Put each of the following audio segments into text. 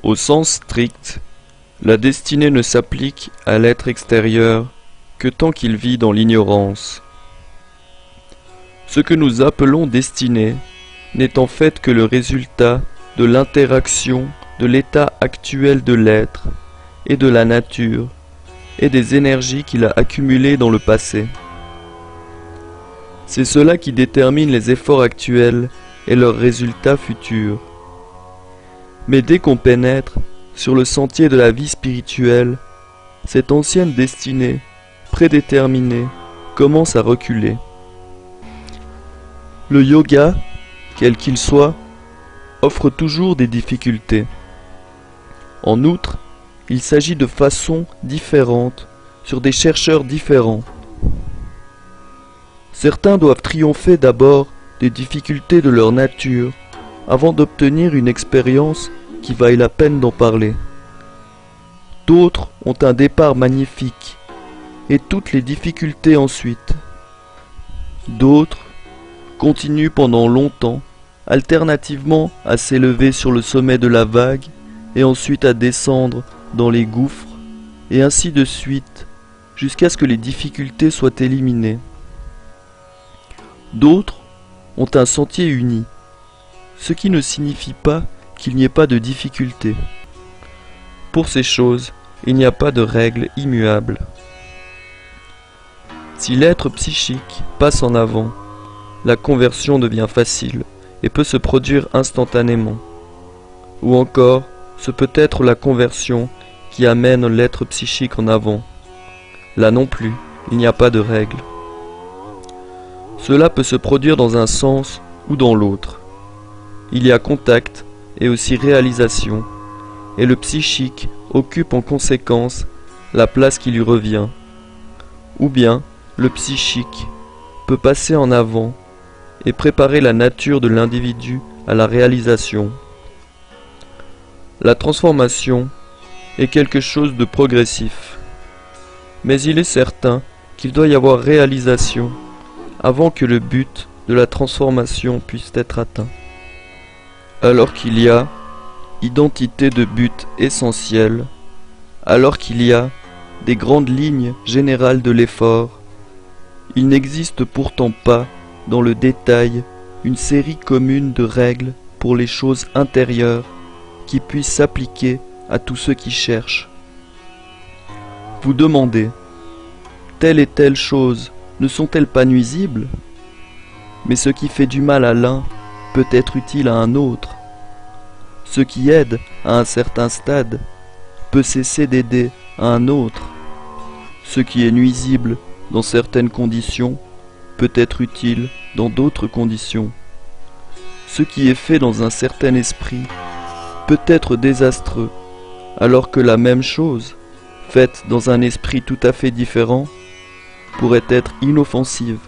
Au sens strict, la destinée ne s'applique à l'être extérieur que tant qu'il vit dans l'ignorance. Ce que nous appelons destinée n'est en fait que le résultat de l'interaction de l'état actuel de l'être et de la nature et des énergies qu'il a accumulées dans le passé. C'est cela qui détermine les efforts actuels et leurs résultats futurs. Mais dès qu'on pénètre sur le sentier de la vie spirituelle, cette ancienne destinée, prédéterminée, commence à reculer. Le yoga, quel qu'il soit, offre toujours des difficultés. En outre, il s'agit de façons différentes sur des chercheurs différents. Certains doivent triompher d'abord des difficultés de leur nature avant d'obtenir une expérience qui vaille la peine d'en parler. D'autres ont un départ magnifique et toutes les difficultés ensuite. D'autres continuent pendant longtemps, alternativement à s'élever sur le sommet de la vague et ensuite à descendre dans les gouffres, et ainsi de suite, jusqu'à ce que les difficultés soient éliminées. D'autres ont un sentier uni, ce qui ne signifie pas qu'il n'y ait pas de difficultés. Pour ces choses, il n'y a pas de règle immuable. Si l'être psychique passe en avant, la conversion devient facile et peut se produire instantanément. Ou encore, ce peut être la conversion qui amène l'être psychique en avant. Là non plus, il n'y a pas de règle. Cela peut se produire dans un sens ou dans l'autre. Il y a contact et aussi réalisation, et le psychique occupe en conséquence la place qui lui revient. Ou bien, le psychique peut passer en avant et préparer la nature de l'individu à la réalisation. La transformation est quelque chose de progressif, mais il est certain qu'il doit y avoir réalisation avant que le but de la transformation puisse être atteint. Alors qu'il y a identité de but essentiel, alors qu'il y a des grandes lignes générales de l'effort, il n'existe pourtant pas dans le détail une série commune de règles pour les choses intérieures qui puissent s'appliquer à tous ceux qui cherchent. Vous demandez, telle et telle chose ne sont-elles pas nuisibles? Mais ce qui fait du mal à l'un peut être utile à un autre. Ce qui aide à un certain stade peut cesser d'aider à un autre. Ce qui est nuisible dans certaines conditions peut être utile dans d'autres conditions. Ce qui est fait dans un certain esprit peut être désastreux, alors que la même chose, faite dans un esprit tout à fait différent, pourrait être inoffensive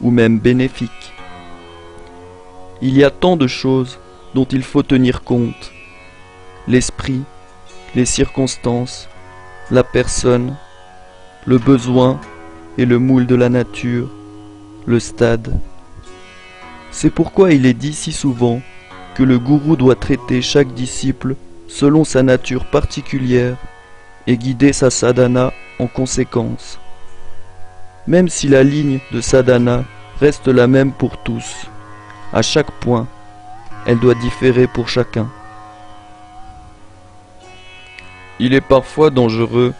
ou même bénéfique. Il y a tant de choses dont il faut tenir compte: l'esprit, les circonstances, la personne, le besoin et le moule de la nature, le stade. C'est pourquoi il est dit si souvent que le gourou doit traiter chaque disciple selon sa nature particulière et guider sa sadhana en conséquence. Même si la ligne de sadhana reste la même pour tous, à chaque point, elle doit différer pour chacun. Il est parfois dangereux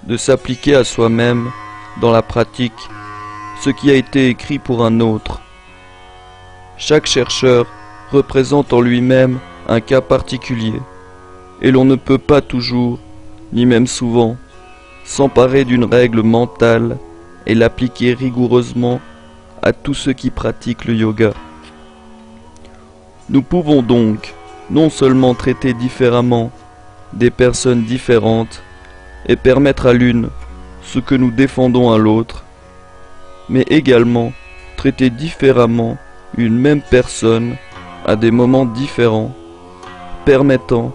de s'appliquer à soi-même dans la pratique ce qui a été écrit pour un autre. Chaque chercheur représente en lui-même un cas particulier, et l'on ne peut pas toujours, ni même souvent, s'emparer d'une règle mentale et l'appliquer rigoureusement à tous ceux qui pratiquent le yoga. Nous pouvons donc non seulement traiter différemment des personnes différentes et permettre à l'une ce que nous défendons à l'autre, mais également traiter différemment une même personne à des moments différents, permettant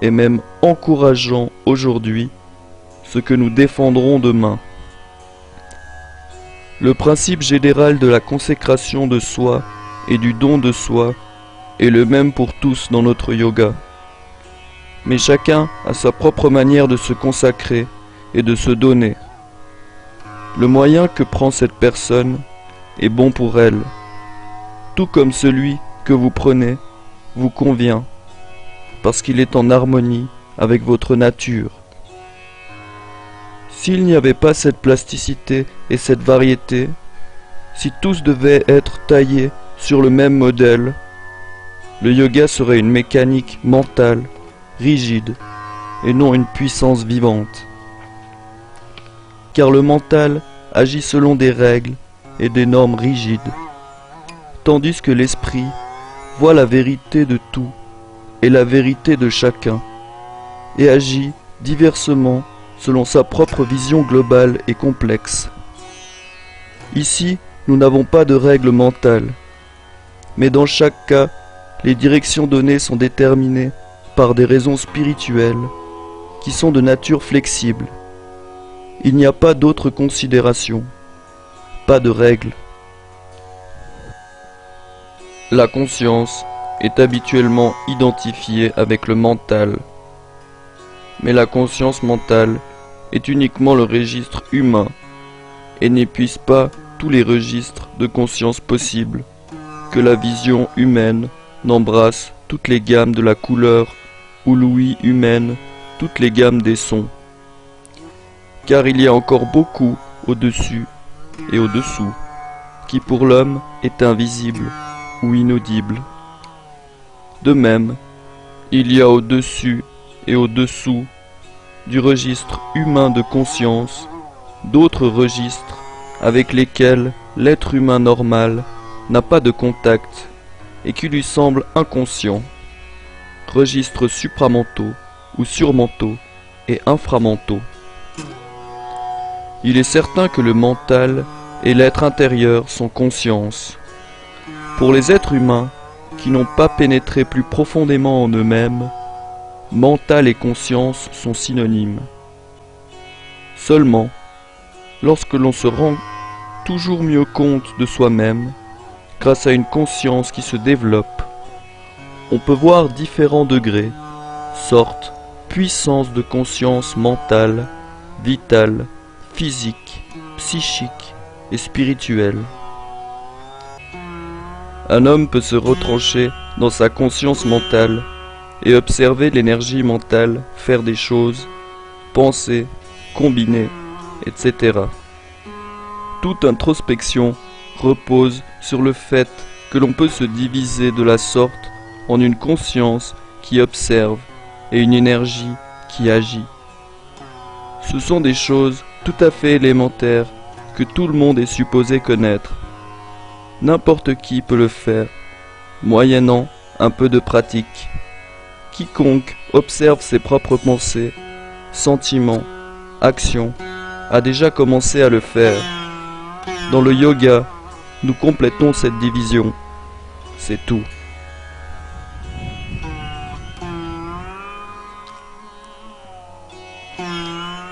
et même encourageant aujourd'hui ce que nous défendrons demain. Le principe général de la consécration de soi et du don de soi est le même pour tous dans notre yoga. Mais chacun a sa propre manière de se consacrer et de se donner. Le moyen que prend cette personne est bon pour elle, tout comme celui que vous prenez vous convient, parce qu'il est en harmonie avec votre nature. S'il n'y avait pas cette plasticité et cette variété, si tous devaient être taillés sur le même modèle, le yoga serait une mécanique mentale, rigide, et non une puissance vivante. Car le mental agit selon des règles et des normes rigides, tandis que l'esprit voit la vérité de tout et la vérité de chacun, et agit diversement selon sa propre vision globale et complexe. Ici, nous n'avons pas de règles mentales, mais dans chaque cas, les directions données sont déterminées par des raisons spirituelles qui sont de nature flexible. Il n'y a pas d'autres considérations, pas de règles. La conscience est habituellement identifiée avec le mental, mais la conscience mentale est uniquement le registre humain et n'épuise pas tous les registres de conscience possibles, que la vision humaine n'embrasse toutes les gammes de la couleur ou l'ouïe humaine toutes les gammes des sons. Car il y a encore beaucoup au-dessus et au-dessous, qui pour l'homme est invisible ou inaudible. De même, il y a au-dessus et au-dessous du registre humain de conscience d'autres registres avec lesquels l'être humain normal n'a pas de contact et qui lui semblent inconscients, registres supramentaux ou surmentaux et inframentaux. Il est certain que le mental et l'être intérieur sont conscience. Pour les êtres humains qui n'ont pas pénétré plus profondément en eux-mêmes, mental et conscience sont synonymes. Seulement, lorsque l'on se rend toujours mieux compte de soi-même, grâce à une conscience qui se développe, on peut voir différents degrés, sortes, puissances de conscience mentale, vitale, physique, psychique et spirituelle. Un homme peut se retrancher dans sa conscience mentale et observer l'énergie mentale faire des choses, penser, combiner, etc. Toute introspection repose sur le fait que l'on peut se diviser de la sorte en une conscience qui observe et une énergie qui agit. Ce sont des choses tout à fait élémentaires que tout le monde est supposé connaître. N'importe qui peut le faire, moyennant un peu de pratique. Quiconque observe ses propres pensées, sentiments, actions, a déjà commencé à le faire. Dans le yoga, nous complétons cette division. C'est tout.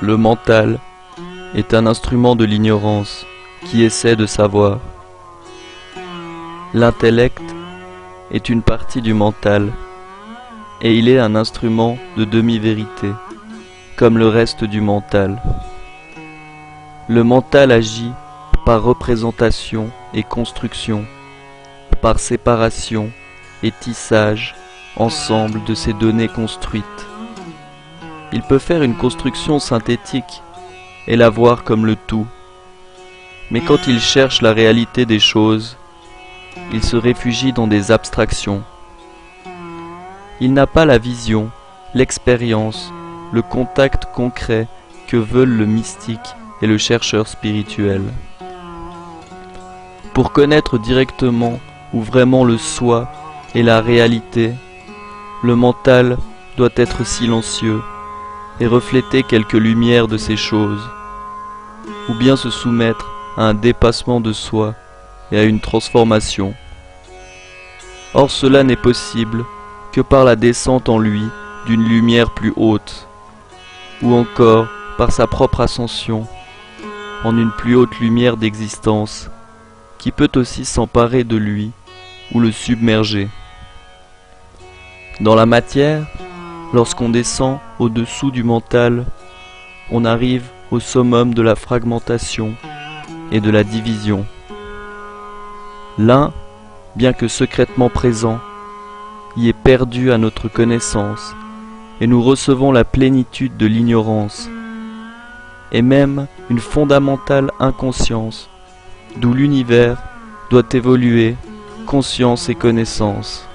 Le mental est un instrument de l'ignorance qui essaie de savoir. L'intellect est une partie du mental et il est un instrument de demi-vérité, comme le reste du mental. Le mental agit par représentation et construction, par séparation et tissage ensemble de ces données construites. Il peut faire une construction synthétique et la voir comme le tout, mais quand il cherche la réalité des choses, il se réfugie dans des abstractions. Il n'a pas la vision, l'expérience, le contact concret que veulent le mystique et le chercheur spirituel. Pour connaître directement où vraiment le soi et la réalité, le mental doit être silencieux et refléter quelques lumières de ces choses, ou bien se soumettre à un dépassement de soi et à une transformation. Or cela n'est possible que par la descente en lui d'une lumière plus haute, ou encore par sa propre ascension en une plus haute lumière d'existence qui peut aussi s'emparer de lui ou le submerger. Dans la matière, lorsqu'on descend au-dessous du mental, on arrive au summum de la fragmentation et de la division. L'un, bien que secrètement présent, y est perdu à notre connaissance, et nous recevons la plénitude de l'ignorance, et même une fondamentale inconscience, d'où l'univers doit évoluer, conscience et connaissance.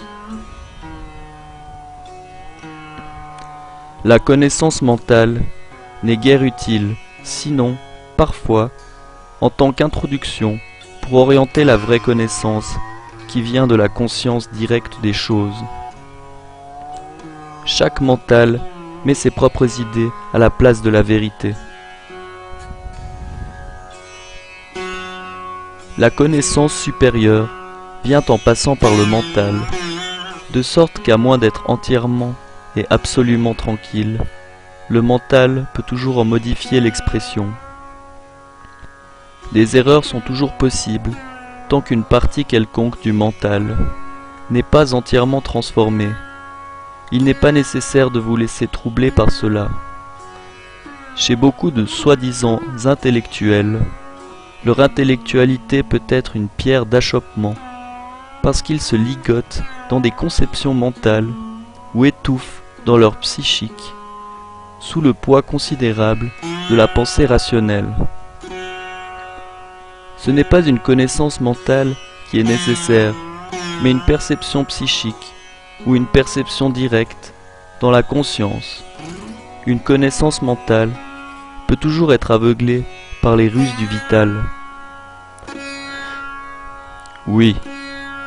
La connaissance mentale n'est guère utile, sinon, parfois, en tant qu'introduction pour orienter la vraie connaissance qui vient de la conscience directe des choses. Chaque mental met ses propres idées à la place de la vérité. La connaissance supérieure vient en passant par le mental, de sorte qu'à moins d'être entièrement et absolument tranquille, le mental peut toujours en modifier l'expression. Des erreurs sont toujours possibles tant qu'une partie quelconque du mental n'est pas entièrement transformée. Il n'est pas nécessaire de vous laisser troubler par cela. Chez beaucoup de soi-disant intellectuels, leur intellectualité peut être une pierre d'achoppement parce qu'ils se ligotent dans des conceptions mentales ou étouffent dans leur psychique sous le poids considérable de la pensée rationnelle. Ce n'est pas une connaissance mentale qui est nécessaire, mais une perception psychique ou une perception directe dans la conscience. Une connaissance mentale peut toujours être aveuglée par les ruses du vital. Oui,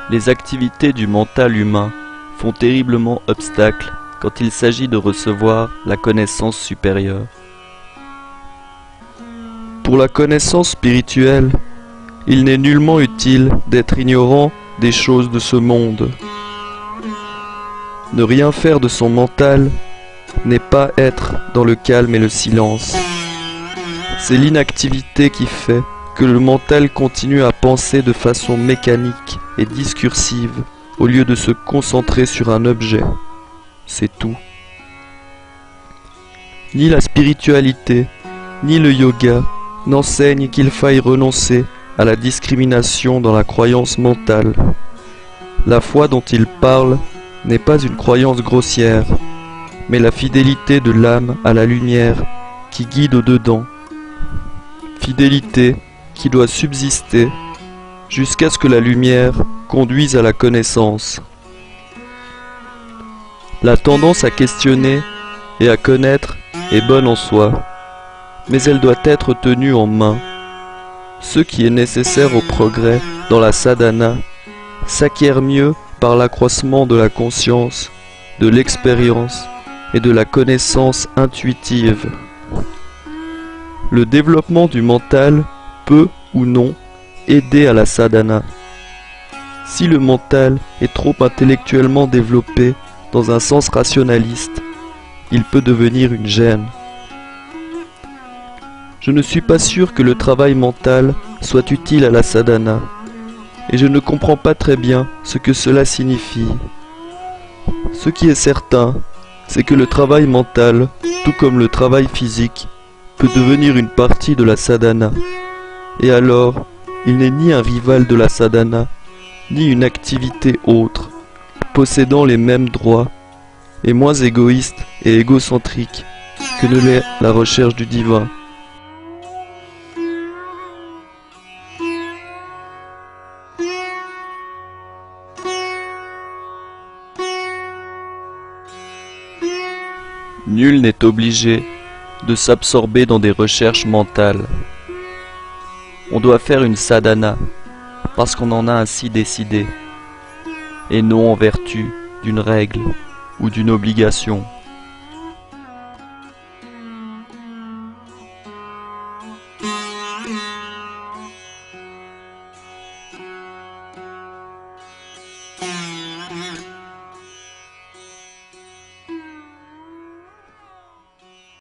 les activités du mental humain font terriblement obstacle quand il s'agit de recevoir la connaissance supérieure. Pour la connaissance spirituelle, il n'est nullement utile d'être ignorant des choses de ce monde. Ne rien faire de son mental n'est pas être dans le calme et le silence. C'est l'inactivité qui fait que le mental continue à penser de façon mécanique et discursive au lieu de se concentrer sur un objet. C'est tout. Ni la spiritualité, ni le yoga n'enseignent qu'il faille renoncer à la discrimination dans la croyance mentale. La foi dont il parle n'est pas une croyance grossière, mais la fidélité de l'âme à la lumière qui guide au-dedans. Fidélité qui doit subsister jusqu'à ce que la lumière conduise à la connaissance. La tendance à questionner et à connaître est bonne en soi, mais elle doit être tenue en main. Ce qui est nécessaire au progrès dans la sadhana s'acquiert mieux par l'accroissement de la conscience, de l'expérience et de la connaissance intuitive. Le développement du mental peut ou non aider à la sadhana. Si le mental est trop intellectuellement développé dans un sens rationaliste, il peut devenir une gêne. Je ne suis pas sûr que le travail mental soit utile à la sadhana, et je ne comprends pas très bien ce que cela signifie. Ce qui est certain, c'est que le travail mental, tout comme le travail physique, peut devenir une partie de la sadhana, et alors, il n'est ni un rival de la sadhana, ni une activité autre, possédant les mêmes droits, et moins égoïste et égocentrique que ne l'est la recherche du divin. Nul n'est obligé de s'absorber dans des recherches mentales. On doit faire une sadhana parce qu'on en a ainsi décidé, et non en vertu d'une règle ou d'une obligation.